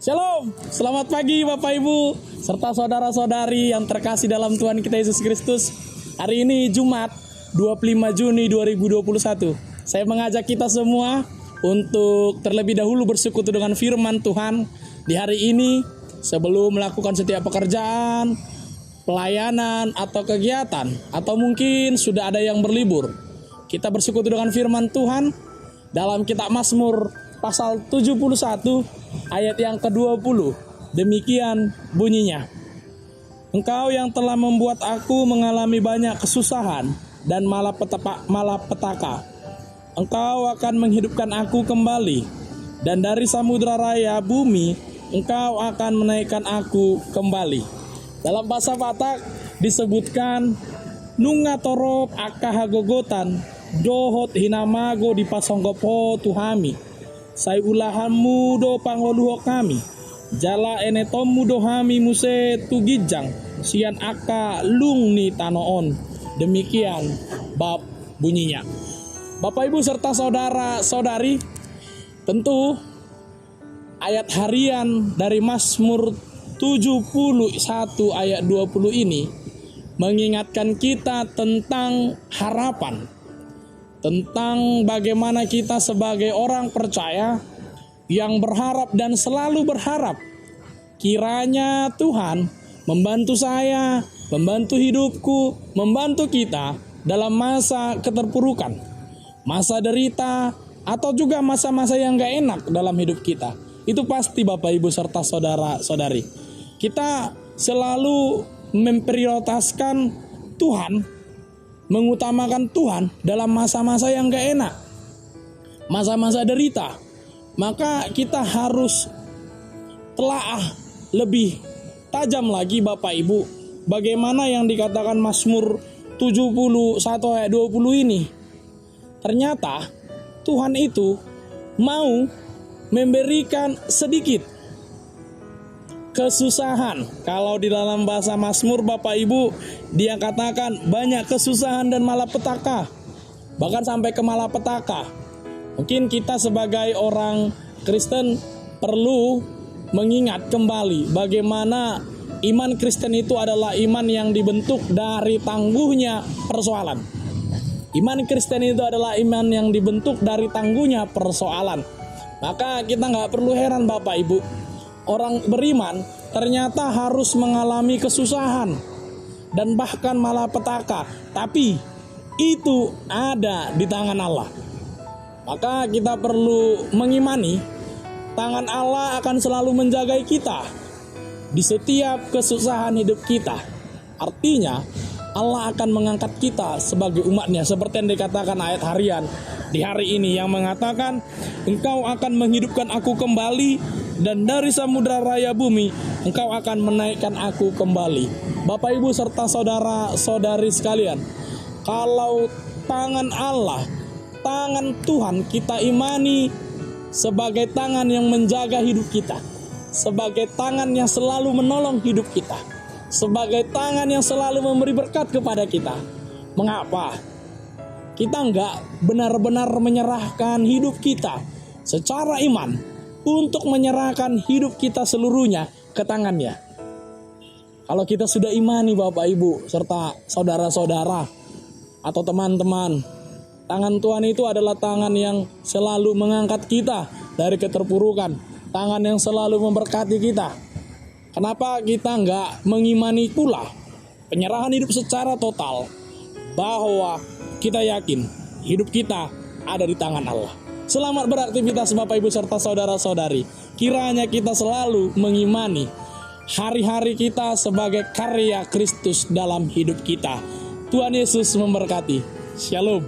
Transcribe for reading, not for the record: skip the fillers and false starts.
Shalom, selamat pagi Bapak Ibu serta saudara-saudari yang terkasih dalam Tuhan kita Yesus Kristus. Hari ini Jumat 25 Juni 2021. Saya mengajak kita semua untuk terlebih dahulu bersekutu dengan firman Tuhan di hari ini sebelum melakukan setiap pekerjaan, pelayanan atau kegiatan, atau mungkin sudah ada yang berlibur. Kita bersekutu dengan firman Tuhan dalam kitab Mazmur pasal 71 ayat yang ke-20. Demikian bunyinya. Engkau yang telah membuat aku mengalami banyak kesusahan dan malapetaka. Engkau akan menghidupkan aku kembali, dan dari samudra raya bumi engkau akan menaikkan aku kembali. Dalam bahasa Batak disebutkan nunga torop akahagogotan dohot hinamago di pasonggopo tuhami. Sai ulahanmu do pangoluho kami, jala enetomu dohami muse tugijang, sian aka lung ni tanoon. Demikian bab bunyinya. Bapak Ibu serta saudara-saudari, tentu ayat harian dari Mazmur 71 ayat 20 ini mengingatkan kita tentang harapan. Tentang bagaimana kita sebagai orang percaya yang berharap dan selalu berharap kiranya Tuhan membantu saya, membantu hidupku, membantu kita dalam masa keterpurukan, masa derita, atau juga masa-masa yang gak enak dalam hidup kita. Itu pasti Bapak Ibu serta saudara-saudari. Kita selalu memprioritaskan Tuhan, mengutamakan Tuhan dalam masa-masa yang gak enak, masa-masa derita. Maka kita harus telaah lebih tajam lagi Bapak Ibu, bagaimana yang dikatakan Mazmur 71 ayat 20 ini. Ternyata Tuhan itu mau memberikan sedikit kesusahan. Kalau di dalam bahasa Mazmur Bapak Ibu, dia katakan banyak kesusahan dan malapetaka, bahkan sampai ke malapetaka. Mungkin kita sebagai orang Kristen perlu mengingat kembali bagaimana iman Kristen itu adalah iman yang dibentuk dari tangguhnya persoalan. Iman Kristen itu adalah iman yang dibentuk dari tangguhnya persoalan. Maka kita nggak perlu heran Bapak Ibu, orang beriman ternyata harus mengalami kesusahan dan bahkan malapetaka, tapi itu ada di tangan Allah. Maka kita perlu mengimani tangan Allah akan selalu menjaga kita di setiap kesusahan hidup kita. Artinya Allah akan mengangkat kita sebagai umatnya, seperti yang dikatakan ayat harian di hari ini yang mengatakan, engkau akan menghidupkan aku kembali, dan dari samudra raya bumi engkau akan menaikkan aku kembali. Bapak Ibu serta saudara-saudari sekalian, kalau tangan Allah, tangan Tuhan kita imani sebagai tangan yang menjaga hidup kita, sebagai tangan yang selalu menolong hidup kita, sebagai tangan yang selalu memberi berkat kepada kita. Mengapa kita enggak benar-benar menyerahkan hidup kita secara iman untuk menyerahkan hidup kita seluruhnya ke tangannya? Kalau kita sudah imani Bapak Ibu serta saudara-saudara atau teman-teman, tangan Tuhan itu adalah tangan yang selalu mengangkat kita dari keterpurukan, tangan yang selalu memberkati kita. Kenapa kita enggak mengimani pula penyerahan hidup secara total, bahwa kita yakin hidup kita ada di tangan Allah? Selamat beraktivitas Bapak Ibu serta saudara-saudari. Kiranya kita selalu mengimani hari-hari kita sebagai karya Kristus dalam hidup kita. Tuhan Yesus memberkati. Shalom.